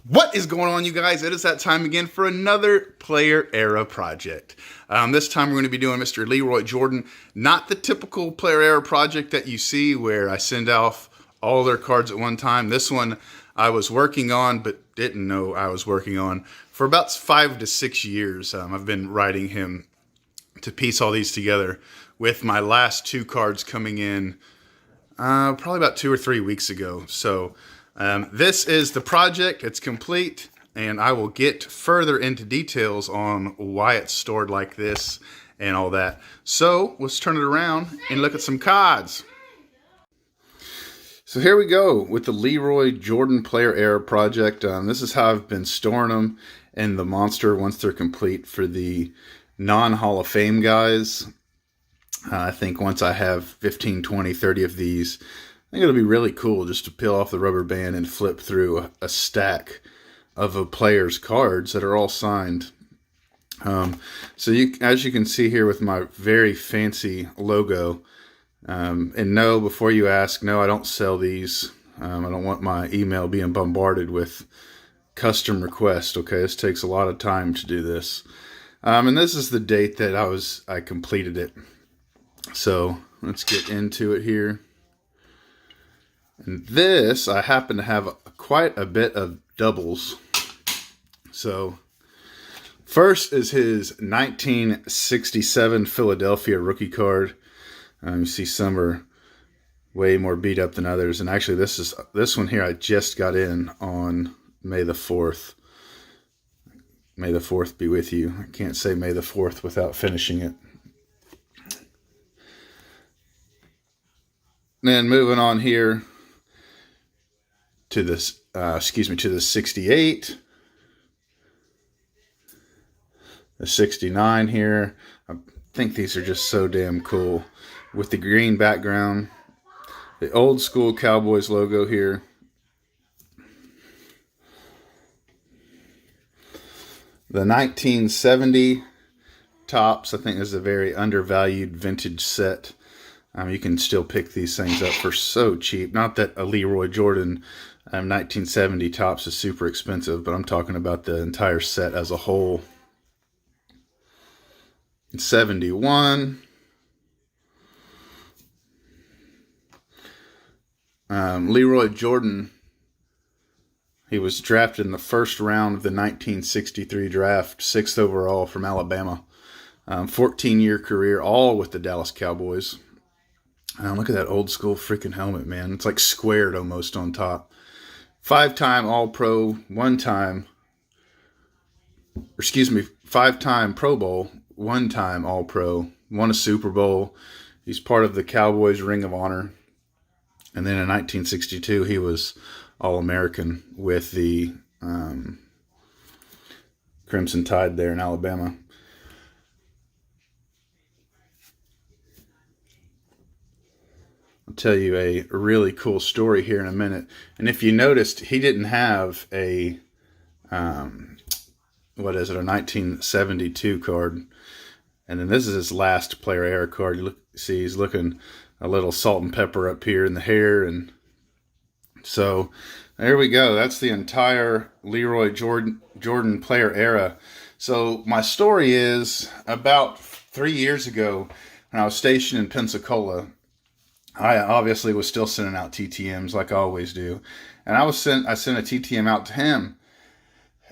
What is going on, you guys? It is that time again for another Player Era project. This time we're going to be doing Mr. Leroy Jordan. Not the typical Player Era project that you see where I send off all their cards at one time. This one I was working on but didn't know I was working on for about 5 to 6 years. I've been writing him to piece all these together, with my last 2 cards coming in probably about 2 or 3 weeks ago. So this is the project. It's complete, and I will get further into details on why it's stored like this and all that. So let's turn it around and look at some cards. So here we go with the Leroy Jordan Player Era project. This is how I've been storing them in the monster once they're complete for the non-Hall of Fame guys. I think once I have 15, 20, 30 of these, I think it'll be really cool just to peel off the rubber band and flip through a stack of a player's cards that are all signed. So as you can see here with my very fancy logo, and no, before you ask, no, I don't sell these. I don't want my email being bombarded with custom requests. Okay, this takes a lot of time to do this. And this is the date that I completed it. So let's get into it here. And this, I happen to have quite a bit of doubles. So first is his 1967 Philadelphia rookie card. You see some are way more beat up than others. And actually this one here I just got in on May the 4th. May the 4th be with you. I can't say May the 4th without finishing it. Then moving on here to this, to the 68, the 69 here. I think these are just so damn cool with the green background, the old school Cowboys logo here. The 1970 tops, I think this is a very undervalued vintage set. You can still pick these things up for so cheap. Not that a Leroy Jordan 1970 tops is super expensive, but I'm talking about the entire set as a whole. 71. Leroy Jordan, he was drafted in the first round of the 1963 draft, 6th overall from Alabama. 14-year career, all with the Dallas Cowboys. Look at that old school freaking helmet, man. It's like squared almost on top. 5-time All-Pro, 5-time Pro Bowl, 1-time All-Pro, won a Super Bowl. He's part of the Cowboys Ring of Honor. And then in 1962, he was All-American with the Crimson Tide there in Alabama. I'll tell you a really cool story here in a minute. And if you noticed, he didn't have a, a 1972 card. And then this is his last Player Era card. You see he's looking a little salt and pepper up here in the hair. And so there we go. That's the entire Leroy Jordan Player Era. So my story is about 3 years ago when I was stationed in Pensacola. I obviously was still sending out TTMs like I always do. And I sent a TTM out to him.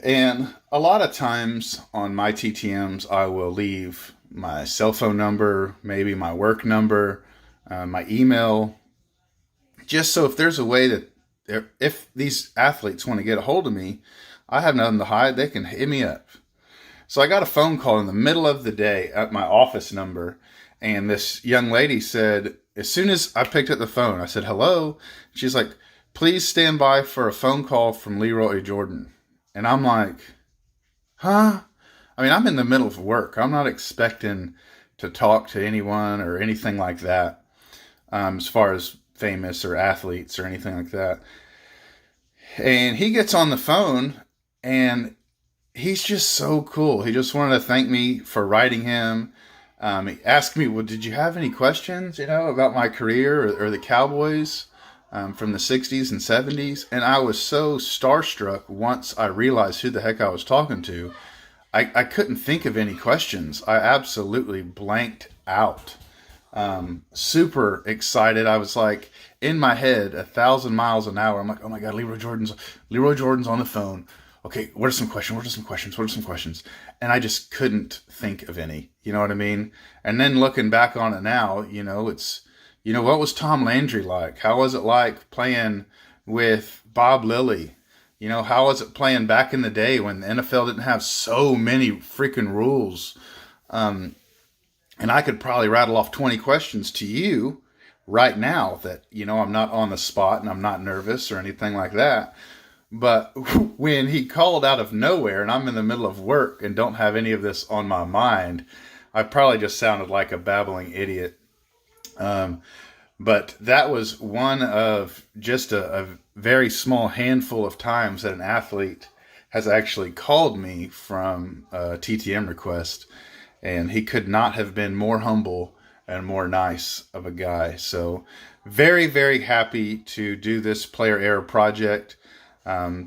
And a lot of times on my TTMs, I will leave my cell phone number, maybe my work number, my email, just so if there's a way that if these athletes want to get a hold of me, I have nothing to hide, they can hit me up. So I got a phone call in the middle of the day at my office number, and this young lady said, as soon as I picked up the phone, I said, hello. She's like, please stand by for a phone call from Leroy Jordan. And I'm like, huh? I mean, I'm in the middle of work. I'm not expecting to talk to anyone or anything like that, as far as famous or athletes or anything like that. And he gets on the phone, and he's just so cool. He just wanted to thank me for writing him. He asked me, well, did you have any questions, about my career or the Cowboys? from the 60s and 70s. And I was so starstruck once I realized who the heck I was talking to. I couldn't think of any questions. I absolutely blanked out. Super excited. I was like in my head 1,000 miles an hour. I'm like, oh my God, Leroy Jordan's on the phone. Okay, what are some questions? What are some questions? What are some questions? And I just couldn't think of any. You know what I mean? And then looking back on it now, what was Tom Landry like? How was it like playing with Bob Lilly? How was it playing back in the day when the NFL didn't have so many freaking rules? And I could probably rattle off 20 questions to you right now that, I'm not on the spot and I'm not nervous or anything like that. But when he called out of nowhere and I'm in the middle of work and don't have any of this on my mind, I probably just sounded like a babbling idiot. But that was one of just a very small handful of times that an athlete has actually called me from a TTM request. And he could not have been more humble and more nice of a guy. So very, very happy to do this player error project.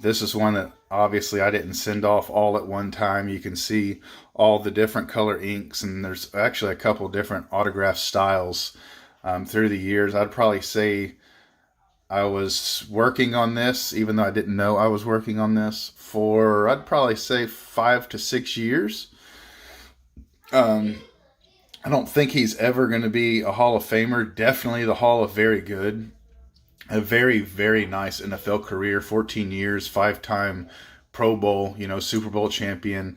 This is one that obviously I didn't send off all at one time. You can see all the different color inks, and there's actually a couple different autograph styles through the years. I'd probably say I was working on this, even though I didn't know I was working on this, for I'd probably say 5 to 6 years. I don't think he's ever going to be a Hall of Famer. Definitely the Hall of Very Good. A very, very nice NFL career. 14 years, 5-time Pro Bowl, Super Bowl champion.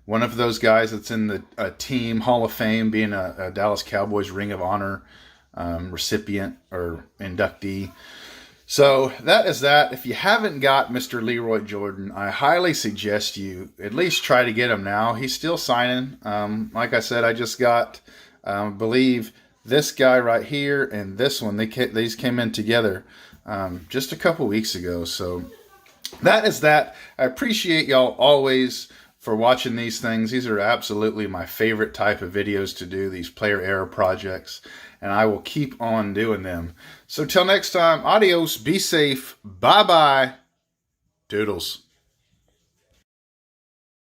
One of those guys that's in the team Hall of Fame, being a Dallas Cowboys Ring of Honor recipient or inductee. So that is that. If you haven't got Mr. Leroy Jordan, I highly suggest you at least try to get him now. He's still signing. Like I said, I just got, believe, this guy right here and this one. These came in together just a couple weeks ago. So that is that. I appreciate y'all always for watching these things. These are absolutely my favorite type of videos to do, these player error projects. And I will keep on doing them. So till next time, adios, be safe, bye-bye, doodles.